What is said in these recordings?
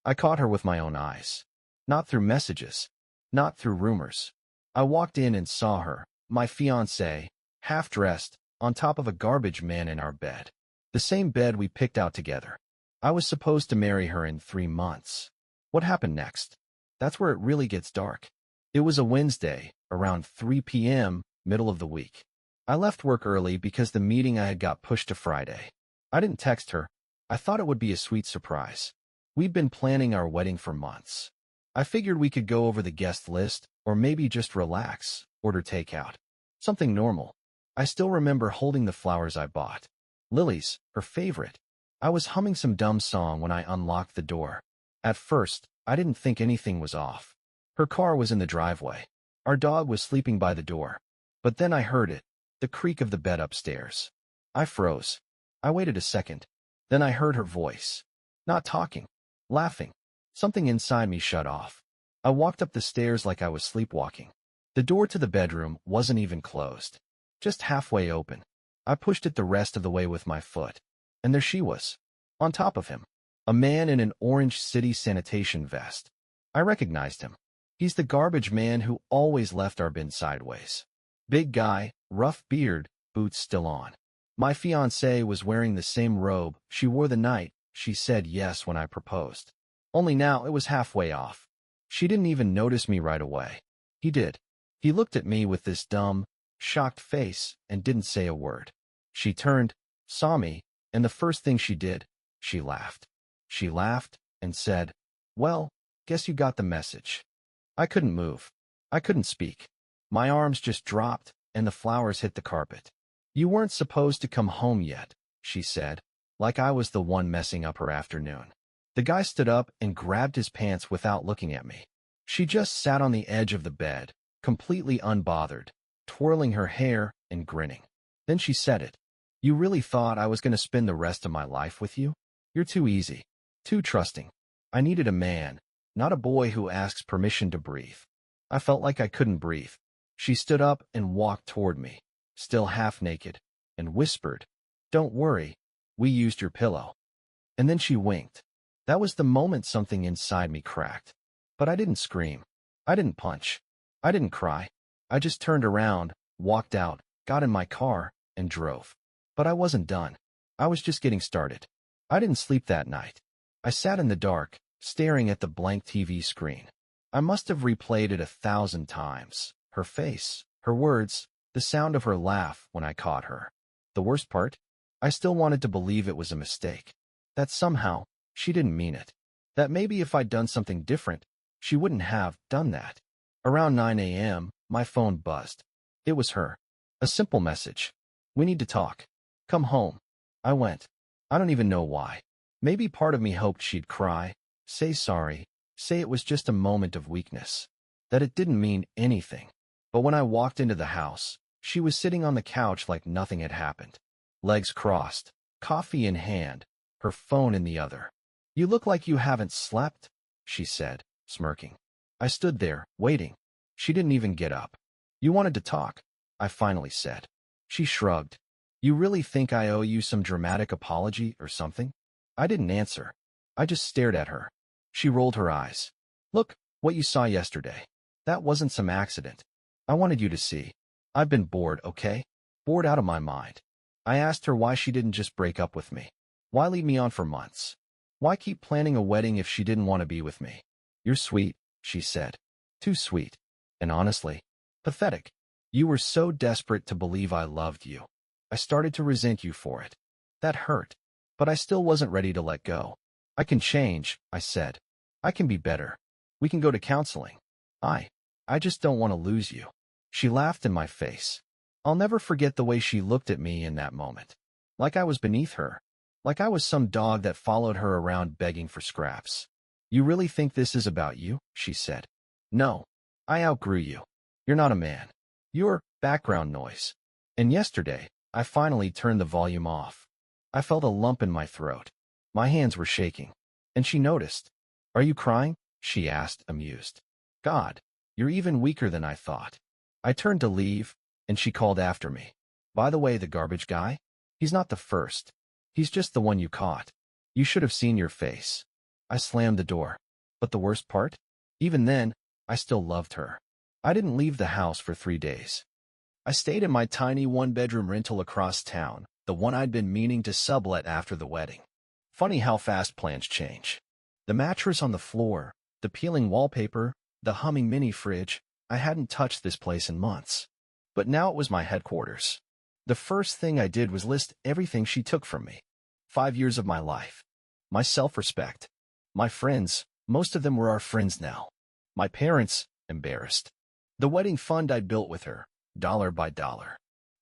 I caught her with my own eyes. Not through messages. Not through rumors. I walked in and saw her, my fiancée, half-dressed, on top of a garbage man in our bed. The same bed we picked out together. I was supposed to marry her in 3 months. What happened next? That's where it really gets dark. It was a Wednesday, around 3 p.m., middle of the week. I left work early because the meeting I had got pushed to Friday. I didn't text her. I thought it would be a sweet surprise. We'd been planning our wedding for months. I figured we could go over the guest list, or maybe just relax, order takeout. Something normal. I still remember holding the flowers I bought. Lilies, her favorite. I was humming some dumb song when I unlocked the door. At first, I didn't think anything was off. Her car was in the driveway. Our dog was sleeping by the door. But then I heard it, the creak of the bed upstairs. I froze. I waited a second. Then I heard her voice. Not talking. Laughing. Something inside me shut off. I walked up the stairs like I was sleepwalking. The door to the bedroom wasn't even closed. Just halfway open. I pushed it the rest of the way with my foot. And there she was. On top of him. A man in an orange city sanitation vest. I recognized him. He's the garbage man who always left our bin sideways. Big guy, rough beard, boots still on. My fiancée was wearing the same robe she wore the night she said yes when I proposed. Only now it was halfway off. She didn't even notice me right away. He did. He looked at me with this dumb, shocked face and didn't say a word. She turned, saw me, and the first thing she did, she laughed. She laughed and said, "Well, guess you got the message." I couldn't move. I couldn't speak. My arms just dropped, and the flowers hit the carpet. "You weren't supposed to come home yet," she said, like I was the one messing up her afternoon. The guy stood up and grabbed his pants without looking at me. She just sat on the edge of the bed, completely unbothered, twirling her hair and grinning. Then she said it. "You really thought I was going to spend the rest of my life with you? You're too easy. Too trusting. I needed a man, not a boy who asks permission to breathe." I felt like I couldn't breathe. She stood up and walked toward me, still half naked, and whispered, "Don't worry, we used your pillow." And then she winked. That was the moment something inside me cracked. But I didn't scream. I didn't punch. I didn't cry. I just turned around, walked out, got in my car, and drove. But I wasn't done. I was just getting started. I didn't sleep that night. I sat in the dark, staring at the blank TV screen. I must have replayed it 1,000 times. Her face, her words, the sound of her laugh when I caught her. The worst part? I still wanted to believe it was a mistake. That somehow, she didn't mean it. That maybe if I'd done something different, she wouldn't have done that. Around 9 a.m., my phone buzzed. It was her. A simple message. "We need to talk. Come home." I went. I don't even know why. Maybe part of me hoped she'd cry, say sorry, say it was just a moment of weakness, that it didn't mean anything. But when I walked into the house, she was sitting on the couch like nothing had happened. Legs crossed, coffee in hand, her phone in the other. "You look like you haven't slept," she said, smirking. I stood there, waiting. She didn't even get up. "You wanted to talk," I finally said. She shrugged. "You really think I owe you some dramatic apology or something?" I didn't answer. I just stared at her. She rolled her eyes. "Look, what you saw yesterday. That wasn't some accident. I wanted you to see. I've been bored, okay? Bored out of my mind." I asked her why she didn't just break up with me. Why lead me on for months? Why keep planning a wedding if she didn't want to be with me? "You're sweet," she said. "Too sweet. And honestly, pathetic. You were so desperate to believe I loved you. I started to resent you for it. That hurt. But I still wasn't ready to let go. I can change," I said. "I can be better. We can go to counseling. I just don't want to lose you." She laughed in my face. I'll never forget the way she looked at me in that moment. Like I was beneath her. Like I was some dog that followed her around begging for scraps. "You really think this is about you?" she said. "No. I outgrew you. You're not a man. You're background noise." And yesterday, I finally turned the volume off. I felt a lump in my throat. My hands were shaking. And she noticed. "Are you crying?" she asked, amused. "God, you're even weaker than I thought." I turned to leave, and she called after me. "By the way, the garbage guy? He's not the first. He's just the one you caught. You should have seen your face." I slammed the door. But the worst part? Even then, I still loved her. I didn't leave the house for 3 days. I stayed in my tiny one-bedroom rental across town, the one I'd been meaning to sublet after the wedding. Funny how fast plans change. The mattress on the floor, the peeling wallpaper, the humming mini fridge, I hadn't touched this place in months. But now it was my headquarters. The first thing I did was list everything she took from me. 5 years of my life. My self-respect. My friends, most of them were our friends now. My parents, embarrassed. The wedding fund I'd built with her, dollar by dollar.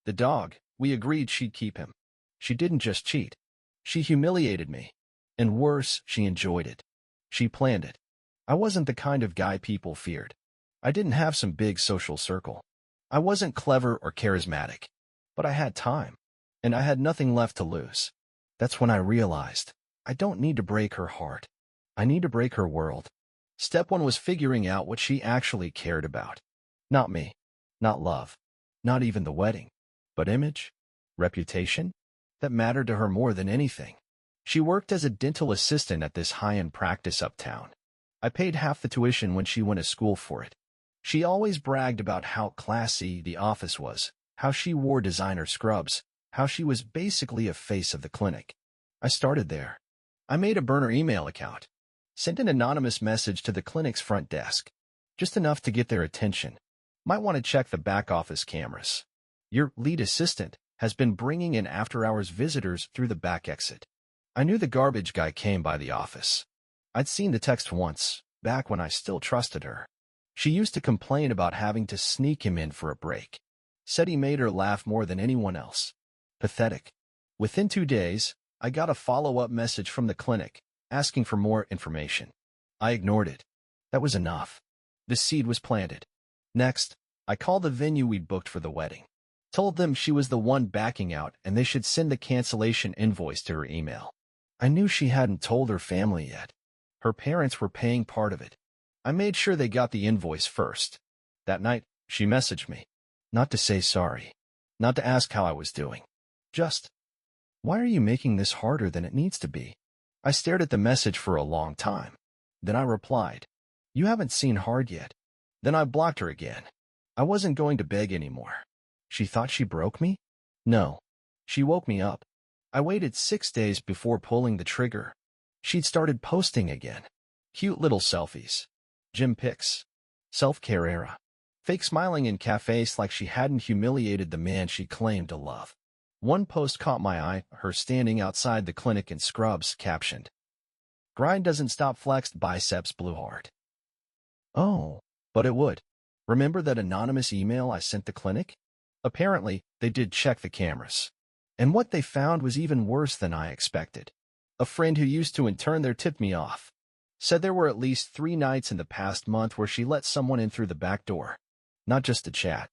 The dog, we agreed she'd keep him. She didn't just cheat. She humiliated me. And worse, she enjoyed it. She planned it. I wasn't the kind of guy people feared. I didn't have some big social circle. I wasn't clever or charismatic. But I had time. And I had nothing left to lose. That's when I realized, I don't need to break her heart. I need to break her world. Step 1 was figuring out what she actually cared about. Not me. Not love. Not even the wedding. But image? Reputation? That mattered to her more than anything. She worked as a dental assistant at this high-end practice uptown. I paid half the tuition when she went to school for it. She always bragged about how classy the office was, how she wore designer scrubs, how she was basically a face of the clinic. I started there. I made a burner email account. Sent an anonymous message to the clinic's front desk. Just enough to get their attention. Might want to check the back office cameras. Your lead assistant has been bringing in after-hours visitors through the back exit. I knew the garbage guy came by the office. I'd seen the text once, back when I still trusted her. She used to complain about having to sneak him in for a break. Said he made her laugh more than anyone else. Pathetic. Within 2 days, I got a follow-up message from the clinic, asking for more information. I ignored it. That was enough. The seed was planted. Next, I called the venue we'd booked for the wedding. Told them she was the one backing out and they should send the cancellation invoice to her email. I knew she hadn't told her family yet. Her parents were paying part of it. I made sure they got the invoice first. That night, she messaged me. Not to say sorry. Not to ask how I was doing. Just, why are you making this harder than it needs to be? I stared at the message for a long time. Then I replied, you haven't seen hard yet. Then I blocked her again. I wasn't going to beg anymore. She thought she broke me? No. She woke me up. I waited 6 days before pulling the trigger. She'd started posting again. Cute little selfies. Gym pics. Self-care era. Fake smiling in cafes like she hadn't humiliated the man she claimed to love. One post caught my eye, her standing outside the clinic in scrubs, captioned, "Grind doesn't stop flexed biceps blue heart." Oh, but it would. Remember that anonymous email I sent the clinic? Apparently, they did check the cameras. And what they found was even worse than I expected. A friend who used to intern there tipped me off. Said there were at least 3 nights in the past month where she let someone in through the back door. Not just to chat.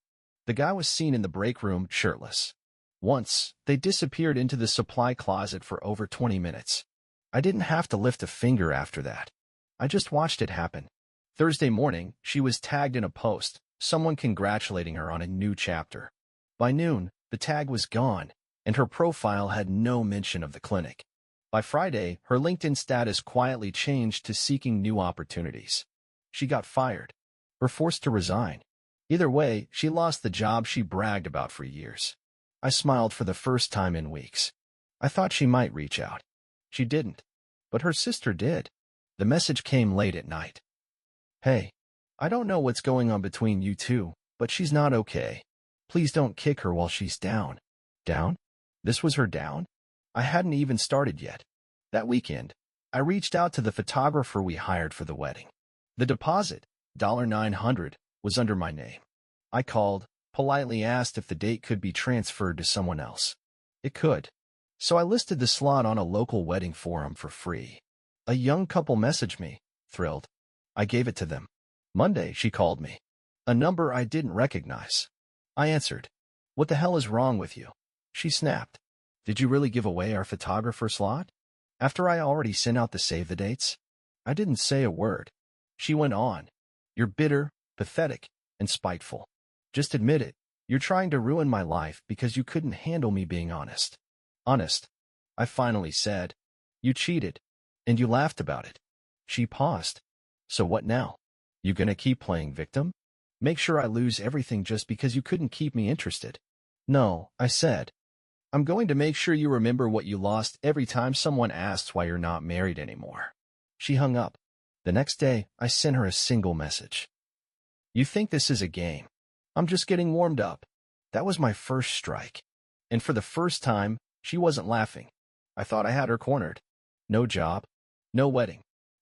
The guy was seen in the break room, shirtless. Once, they disappeared into the supply closet for over 20 minutes. I didn't have to lift a finger after that. I just watched it happen. Thursday morning, she was tagged in a post, someone congratulating her on a new chapter. By noon, the tag was gone, and her profile had no mention of the clinic. By Friday, her LinkedIn status quietly changed to seeking new opportunities. She got fired, or forced to resign. Either way, she lost the job she bragged about for years. I smiled for the first time in weeks. I thought she might reach out. She didn't, but her sister did. The message came late at night. "Hey, I don't know what's going on between you two, but she's not okay. Please don't kick her while she's down." Down? This was her down? I hadn't even started yet. That weekend, I reached out to the photographer we hired for the wedding. The deposit, $900, was under my name. I called, politely asked if the date could be transferred to someone else. It could. So I listed the slot on a local wedding forum for free. A young couple messaged me, thrilled. I gave it to them. Monday, she called me. A number I didn't recognize. I answered. "What the hell is wrong with you?" She snapped. "Did you really give away our photographer slot? After I already sent out the save the dates?" I didn't say a word. She went on. "You're bitter, pathetic, and spiteful. Just admit it. You're trying to ruin my life because you couldn't handle me being honest." "Honest?" I finally said. "You cheated. And you laughed about it. She paused. So what now? You gonna keep playing victim? Make sure I lose everything just because you couldn't keep me interested? No, I said. I'm going to make sure you remember what you lost every time someone asks why you're not married anymore. She hung up. The next day, I sent her a single message. You think this is a game? I'm just getting warmed up. That was my first strike. And for the first time, she wasn't laughing. I thought I had her cornered. No job. No wedding.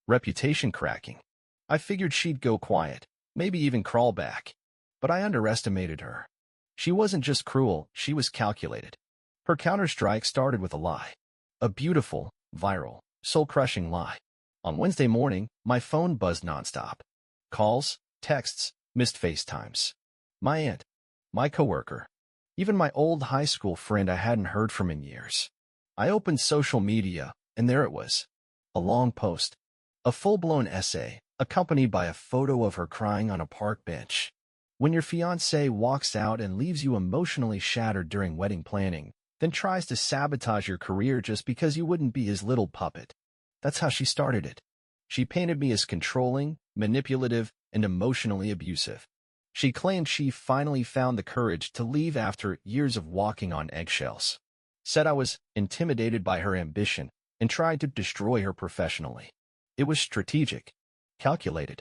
Reputation cracking. I figured she'd go quiet, maybe even crawl back. But I underestimated her. She wasn't just cruel, she was calculated. Her counterstrike started with a lie. A beautiful, viral, soul-crushing lie. On Wednesday morning, my phone buzzed nonstop. Calls, texts, missed FaceTimes. My aunt, my coworker, even my old high school friend I hadn't heard from in years. I opened social media, and there it was. A long post. A full-blown essay, accompanied by a photo of her crying on a park bench. When your fiancé walks out and leaves you emotionally shattered during wedding planning, then tries to sabotage your career just because you wouldn't be his little puppet. That's how she started it. She painted me as controlling, manipulative, and emotionally abusive. She claimed she finally found the courage to leave after years of walking on eggshells. Said I was intimidated by her ambition and tried to destroy her professionally. It was strategic, calculated.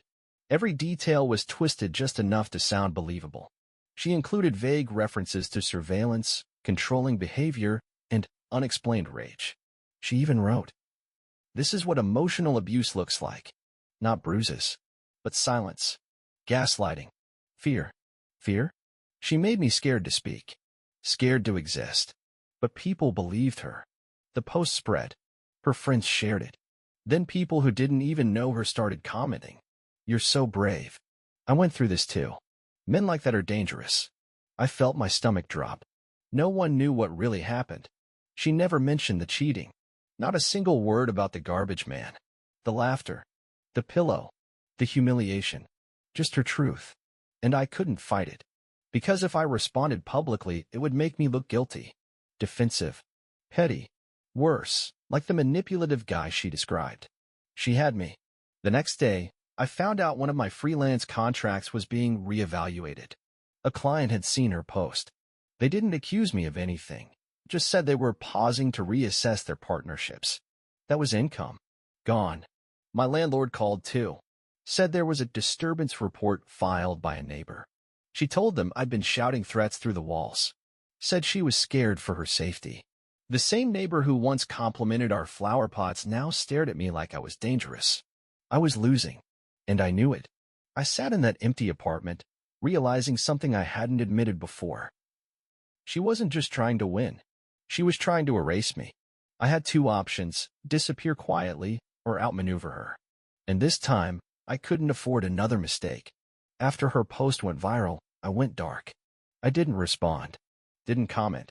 Every detail was twisted just enough to sound believable. She included vague references to surveillance, controlling behavior, and unexplained rage. She even wrote, "This is what emotional abuse looks like. Not bruises, but silence, gaslighting, fear." Fear? She made me scared to speak, scared to exist. But people believed her. The post spread. Her friends shared it. Then people who didn't even know her started commenting. You're so brave. I went through this too. Men like that are dangerous. I felt my stomach drop. No one knew what really happened. She never mentioned the cheating. Not a single word about the garbage man. The laughter. The pillow. The humiliation. Just her truth. And I couldn't fight it. Because if I responded publicly, it would make me look guilty. Defensive. Petty. Worse, like the manipulative guy she described. She had me. The next day, I found out one of my freelance contracts was being reevaluated. A client had seen her post. They didn't accuse me of anything, just said they were pausing to reassess their partnerships. That was income. Gone. My landlord called too. Said there was a disturbance report filed by a neighbor. She told them I'd been shouting threats through the walls. Said she was scared for her safety. The same neighbor who once complimented our flower pots now stared at me like I was dangerous. I was losing. And I knew it. I sat in that empty apartment, realizing something I hadn't admitted before. She wasn't just trying to win. She was trying to erase me. I had two options, disappear quietly or outmaneuver her. And this time, I couldn't afford another mistake. After her post went viral, I went dark. I didn't respond. Didn't comment.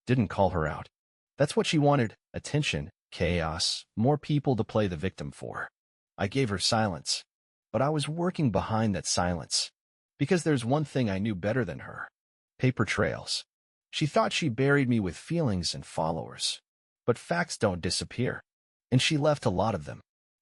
Didn't call her out. That's what she wanted, attention, chaos, more people to play the victim for. I gave her silence. But I was working behind that silence. Because there's one thing I knew better than her. Paper trails. She thought she buried me with feelings and followers. But facts don't disappear. And she left a lot of them.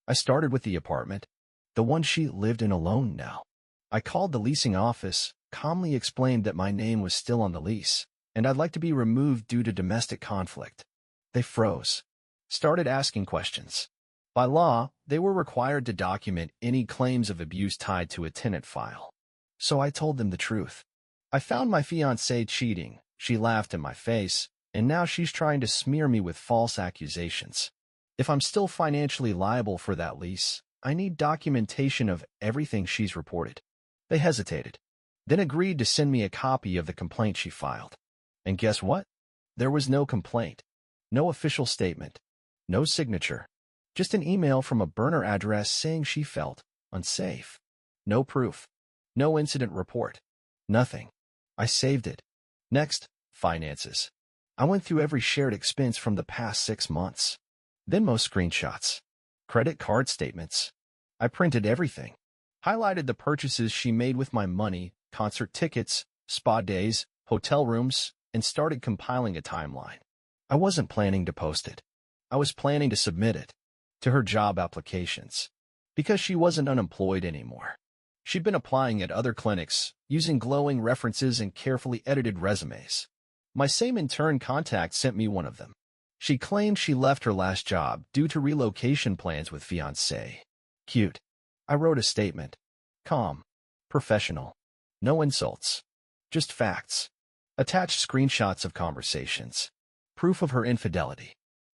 I started with the apartment. The one she lived in alone now. I called the leasing office, calmly explained that my name was still on the lease, and I'd like to be removed due to domestic conflict. They froze. Started asking questions. By law, they were required to document any claims of abuse tied to a tenant file. So I told them the truth. I found my fiancée cheating. She laughed in my face, and now she's trying to smear me with false accusations. If I'm still financially liable for that lease, I need documentation of everything she's reported. They hesitated, then agreed to send me a copy of the complaint she filed. And guess what? There was no complaint, no official statement, no signature. Just an email from a burner address saying she felt unsafe. No proof. No incident report. Nothing. I saved it. Next, finances. I went through every shared expense from the past 6 months. Then most screenshots. Credit card statements. I printed everything. Highlighted the purchases she made with my money, concert tickets, spa days, hotel rooms, and started compiling a timeline. I wasn't planning to post it. I was planning to submit it to her job applications. Because she wasn't unemployed anymore. She'd been applying at other clinics, using glowing references and carefully edited resumes. My same intern contact sent me one of them. She claimed she left her last job due to relocation plans with fiancé. Cute. I wrote a statement. Calm. Professional. No insults. Just facts. Attached screenshots of conversations. Proof of her infidelity.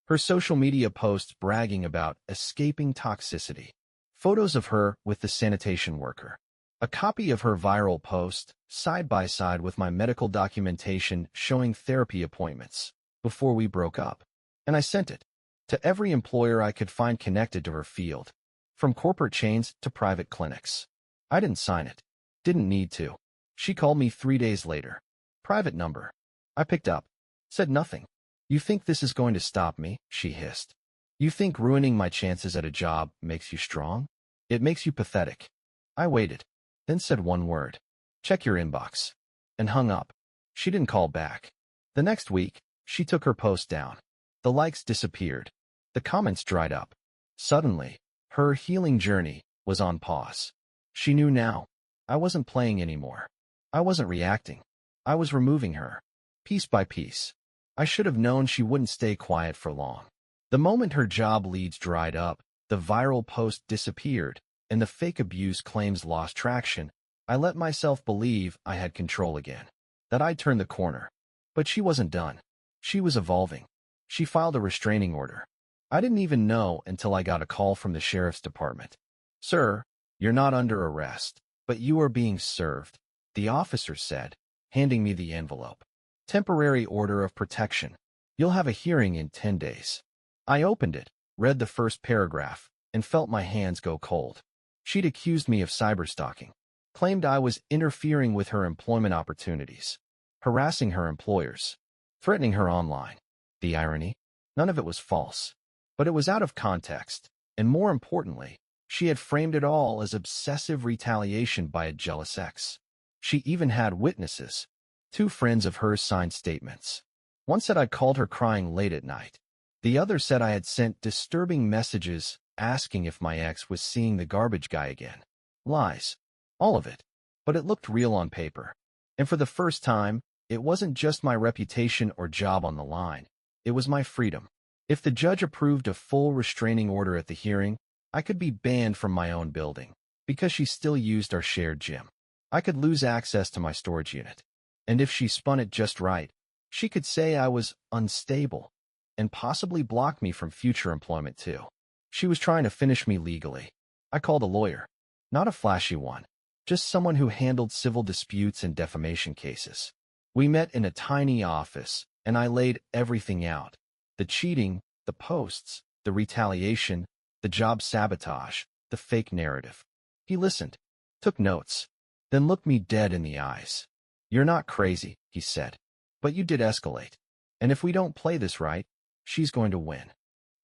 Her social media posts bragging about escaping toxicity. Photos of her with the sanitation worker. A copy of her viral post, side by side with my medical documentation showing therapy appointments, before we broke up. And I sent it to every employer I could find connected to her field, from corporate chains to private clinics. I didn't sign it. Didn't need to. She called me 3 days later. Private number. I picked up. Said nothing. You think this is going to stop me? She hissed. You think ruining my chances at a job makes you strong? It makes you pathetic. I waited, then said one word. Check your inbox. And hung up. She didn't call back. The next week, she took her post down. The likes disappeared. The comments dried up. Suddenly, her healing journey was on pause. She knew now. I wasn't playing anymore. I wasn't reacting. I was removing her, piece by piece. I should have known she wouldn't stay quiet for long. The moment her job leads dried up, the viral post disappeared, and the fake abuse claims lost traction, I let myself believe I had control again, that I'd turned the corner. But she wasn't done. She was evolving. She filed a restraining order. I didn't even know until I got a call from the sheriff's department. Sir, you're not under arrest, but you are being served, the officer said, handing me the envelope. Temporary order of protection. You'll have a hearing in 10 days. I opened it, read the first paragraph, and felt my hands go cold. She'd accused me of cyberstalking, claimed I was interfering with her employment opportunities, harassing her employers, threatening her online. The irony? None of it was false. But it was out of context, and more importantly, she had framed it all as obsessive retaliation by a jealous ex. She even had witnesses. 2 friends of hers signed statements. One said I'd called her crying late at night. The other said I had sent disturbing messages asking if my ex was seeing the garbage guy again. Lies. All of it. But it looked real on paper. And for the first time, it wasn't just my reputation or job on the line. It was my freedom. If the judge approved a full restraining order at the hearing, I could be banned from my own building because she still used our shared gym. I could lose access to my storage unit. And if she spun it just right, she could say I was unstable and possibly block me from future employment too. She was trying to finish me legally. I called a lawyer. Not a flashy one. Just someone who handled civil disputes and defamation cases. We met in a tiny office, and I laid everything out. The cheating, the posts, the retaliation, the job sabotage, the fake narrative. He listened, took notes, then looked me dead in the eyes. You're not crazy, he said. But you did escalate. And if we don't play this right, she's going to win.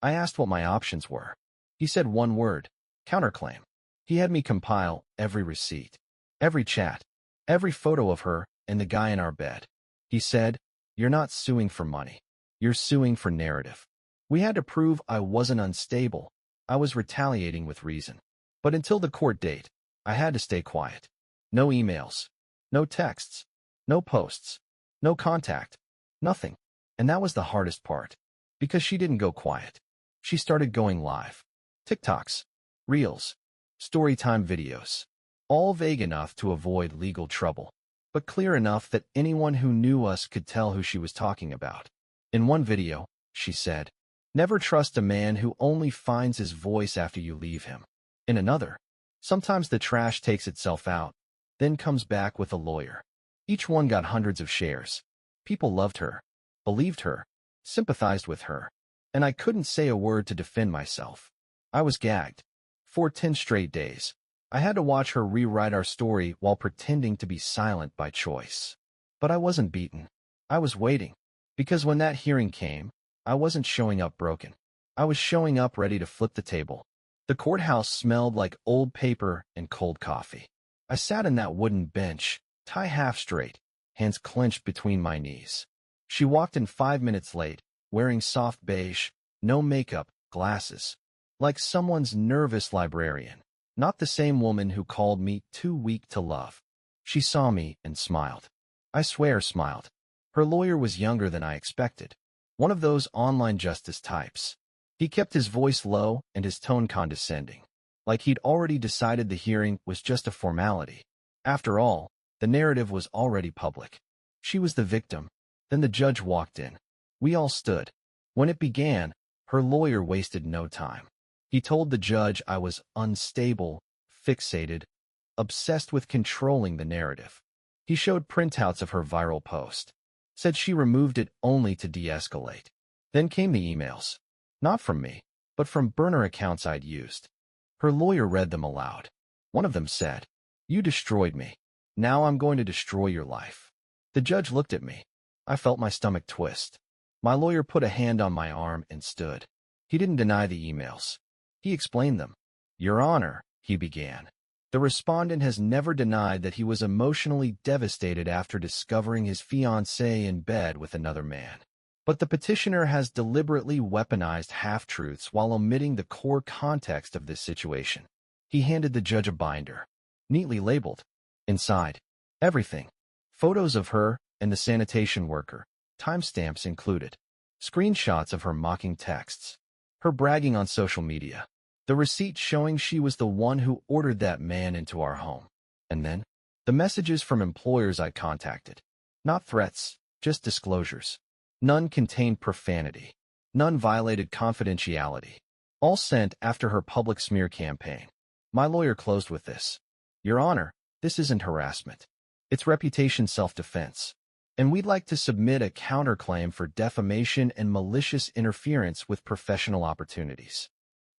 I asked what my options were. He said one word, counterclaim. He had me compile every receipt, every chat, every photo of her and the guy in our bed. He said, you're not suing for money. You're suing for narrative. We had to prove I wasn't unstable. I was retaliating with reason. But until the court date, I had to stay quiet. No emails, no texts, no posts, no contact, nothing. And that was the hardest part. Because she didn't go quiet. She started going live. TikToks, Reels, Storytime videos. All vague enough to avoid legal trouble, but clear enough that anyone who knew us could tell who she was talking about. In one video, she said, never trust a man who only finds his voice after you leave him. In another, sometimes the trash takes itself out, then comes back with a lawyer. Each one got hundreds of shares. People loved her, believed her, sympathized with her, and I couldn't say a word to defend myself. I was gagged. For 10 straight days, I had to watch her rewrite our story while pretending to be silent by choice. But I wasn't beaten. I was waiting. Because when that hearing came, I wasn't showing up broken. I was showing up ready to flip the table. The courthouse smelled like old paper and cold coffee. I sat in that wooden bench, tie half straight, hands clenched between my knees. She walked in 5 minutes late, wearing soft beige, no makeup, glasses, like someone's nervous librarian. Not the same woman who called me too weak to love. She saw me and smiled. I swear smiled. Her lawyer was younger than I expected. One of those online justice types. He kept his voice low and his tone condescending, like he'd already decided the hearing was just a formality. After all, the narrative was already public. She was the victim. Then the judge walked in. We all stood. When it began, her lawyer wasted no time. He told the judge I was unstable, fixated, obsessed with controlling the narrative. He showed printouts of her viral post. Said she removed it only to de-escalate. Then came the emails. Not from me, but from burner accounts I'd used. Her lawyer read them aloud. One of them said, "You destroyed me. Now I'm going to destroy your life." The judge looked at me. I felt my stomach twist. My lawyer put a hand on my arm and stood. He didn't deny the emails. He explained them. "Your Honor," he began. The respondent has never denied that he was emotionally devastated after discovering his fiancée in bed with another man. But the petitioner has deliberately weaponized half-truths while omitting the core context of this situation. He handed the judge a binder, neatly labeled. Inside, everything. Photos of her and the sanitation worker, timestamps included. Screenshots of her mocking texts. Her bragging on social media. The receipt showing she was the one who ordered that man into our home. And then, the messages from employers I contacted. Not threats, just disclosures. None contained profanity. None violated confidentiality. All sent after her public smear campaign. My lawyer closed with this. "Your Honor, this isn't harassment. It's reputation self-defense. And we'd like to submit a counterclaim for defamation and malicious interference with professional opportunities."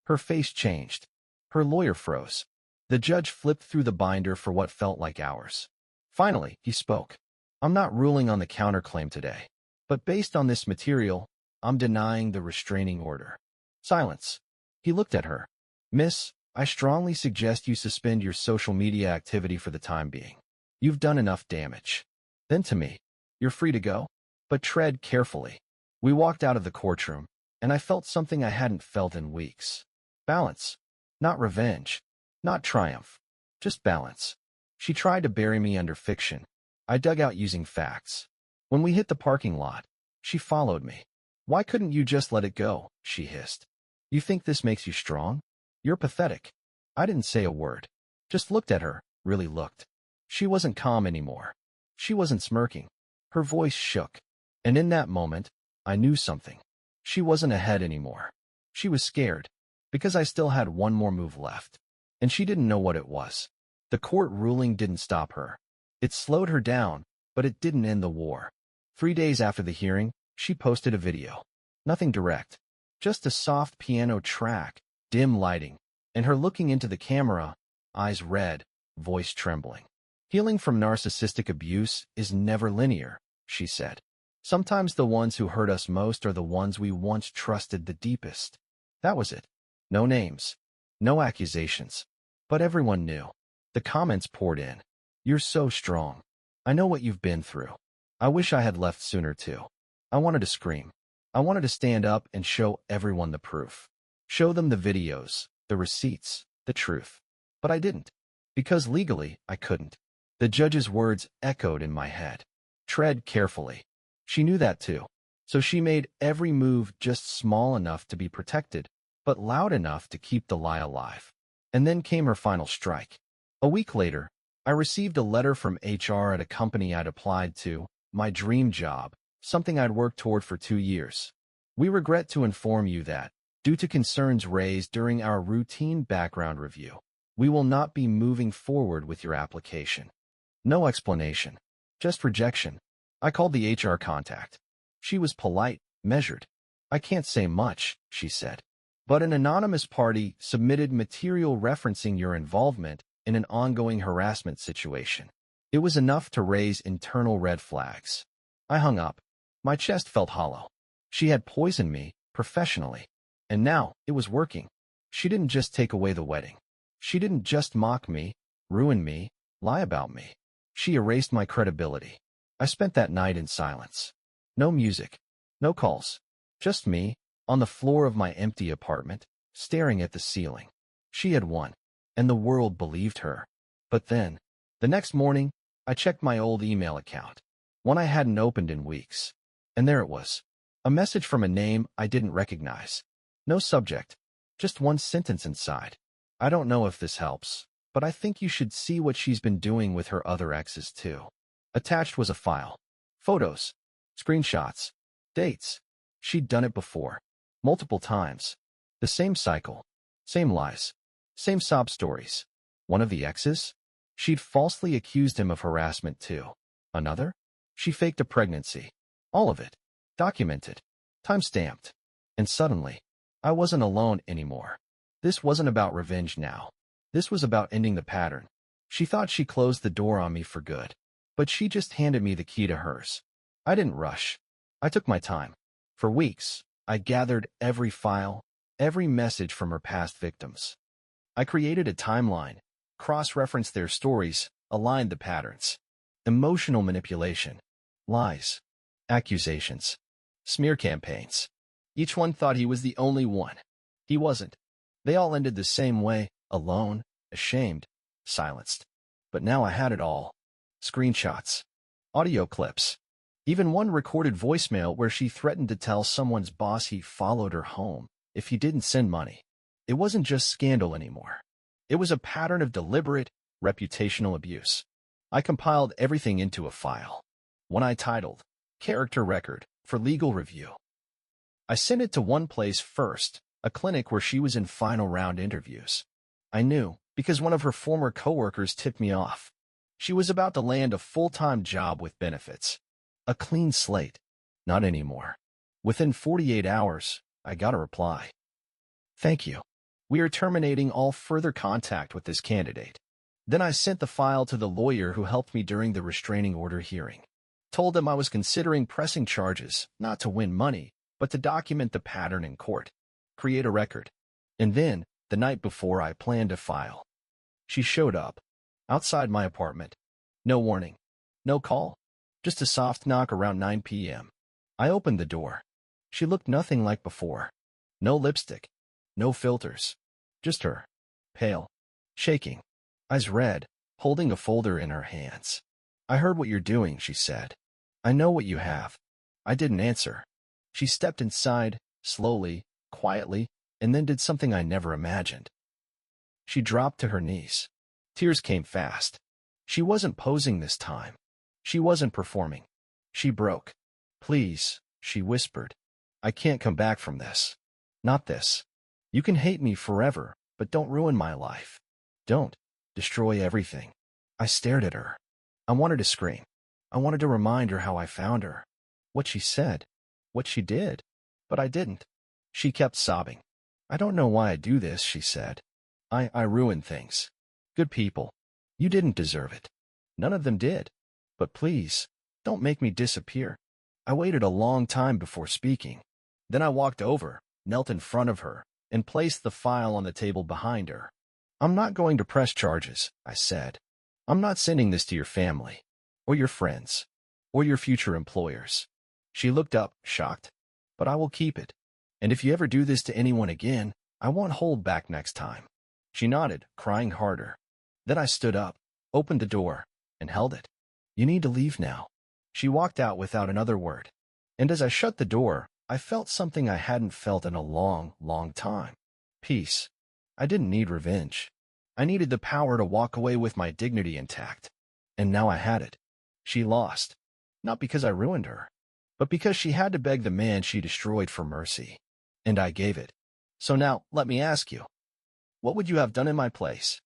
Her face changed. Her lawyer froze. The judge flipped through the binder for what felt like hours. Finally, he spoke. "I'm not ruling on the counterclaim today. But based on this material, I'm denying the restraining order." Silence. He looked at her. "Miss, I strongly suggest you suspend your social media activity for the time being. You've done enough damage." Then to me, "You're free to go, but tread carefully." We walked out of the courtroom, and I felt something I hadn't felt in weeks. Balance. Not revenge. Not triumph. Just balance. She tried to bury me under fiction. I dug out using facts. When we hit the parking lot, she followed me. "Why couldn't you just let it go?" she hissed. "You think this makes you strong? You're pathetic." I didn't say a word. Just looked at her, really looked. She wasn't calm anymore. She wasn't smirking. Her voice shook. And in that moment, I knew something. She wasn't ahead anymore. She was scared, because I still had one more move left. And she didn't know what it was. The court ruling didn't stop her. It slowed her down, but it didn't end the war. 3 days after the hearing, she posted a video. Nothing direct. Just a soft piano track, dim lighting, and her looking into the camera, eyes red, voice trembling. "Healing from narcissistic abuse is never linear," she said. "Sometimes the ones who hurt us most are the ones we once trusted the deepest." That was it. No names. No accusations. But everyone knew. The comments poured in. "You're so strong. I know what you've been through. I wish I had left sooner too." I wanted to scream. I wanted to stand up and show everyone the proof. Show them the videos, the receipts, the truth. But I didn't. Because legally, I couldn't. The judge's words echoed in my head. "Tread carefully." She knew that too. So she made every move just small enough to be protected, but loud enough to keep the lie alive. And then came her final strike. A week later, I received a letter from HR at a company I'd applied to, my dream job, something I'd worked toward for 2 years. "We regret to inform you that, due to concerns raised during our routine background review, we will not be moving forward with your application." No explanation. Just rejection. I called the HR contact. She was polite, measured. "I can't say much," she said. "But an anonymous party submitted material referencing your involvement in an ongoing harassment situation. It was enough to raise internal red flags." I hung up. My chest felt hollow. She had poisoned me, professionally. And now, it was working. She didn't just take away the wedding. She didn't just mock me, ruin me, lie about me. She erased my credibility. I spent that night in silence. No music. No calls. Just me, on the floor of my empty apartment, staring at the ceiling. She had won. and the world believed her. But then, the next morning, I checked my old email account, one I hadn't opened in weeks. And there it was, a message from a name I didn't recognize. No subject, just one sentence inside. I don't know if this helps, but I think you should see what she's been doing with her other exes too. Attached was a file. Photos, screenshots, dates. She'd done it before, multiple times. The same cycle, same lies, same sob stories. One of the exes? She'd falsely accused him of harassment too. Another? She faked a pregnancy. All of it. Documented. Time-stamped. And suddenly, I wasn't alone anymore. This wasn't about revenge now. This was about ending the pattern. She thought she closed the door on me for good. But she just handed me the key to hers. I didn't rush. I took my time. For weeks, I gathered every file, every message from her past victims. I created a timeline, cross-referenced their stories, aligned the patterns. Emotional manipulation, lies, accusations, smear campaigns. Each one thought he was the only one. He wasn't. They all ended the same way, alone, ashamed, silenced. But now I had it all. Screenshots, audio clips, even one recorded voicemail where she threatened to tell someone's boss he followed her home if he didn't send money. It wasn't just scandal anymore. It was a pattern of deliberate, reputational abuse. I compiled everything into a file, one I titled, Character Record, for legal review. I sent it to one place first, a clinic where she was in final round interviews. I knew, because one of her former coworkers tipped me off. She was about to land a full-time job with benefits. A clean slate. Not anymore. Within 48 hours, I got a reply. Thank you. We are terminating all further contact with this candidate. Then I sent the file to the lawyer who helped me during the restraining order hearing. Told him I was considering pressing charges, not to win money, but to document the pattern in court. Create a record. And then, the night before I planned to file, she showed up, outside my apartment. No warning. No call. Just a soft knock around 9 p.m. I opened the door. She looked nothing like before. No lipstick. No filters. Just her. Pale. Shaking. Eyes red, holding a folder in her hands. I heard what you're doing, she said. I know what you have. I didn't answer. She stepped inside, slowly, quietly, and then did something I never imagined. She dropped to her knees. Tears came fast. She wasn't posing this time. She wasn't performing. She broke. Please, she whispered. I can't come back from this. Not this. You can hate me forever, but don't ruin my life. Don't destroy everything. I stared at her. I wanted to scream. I wanted to remind her how I found her. What she said. What she did. But I didn't. She kept sobbing. I don't know why I do this, she said. I ruin things. Good people. You didn't deserve it. None of them did. But please, don't make me disappear. I waited a long time before speaking. Then I walked over, knelt in front of her, and placed the file on the table behind her. I'm not going to press charges, I said. I'm not sending this to your family, or your friends, or your future employers. She looked up, shocked. But I will keep it. And if you ever do this to anyone again, I won't hold back next time. She nodded, crying harder. Then I stood up, opened the door, and held it. You need to leave now. She walked out without another word. And as I shut the door, I felt something I hadn't felt in a long, long time. Peace. I didn't need revenge. I needed the power to walk away with my dignity intact. And now I had it. She lost. Not because I ruined her, but because she had to beg the man she destroyed for mercy. And I gave it. So now, let me ask you. What would you have done in my place?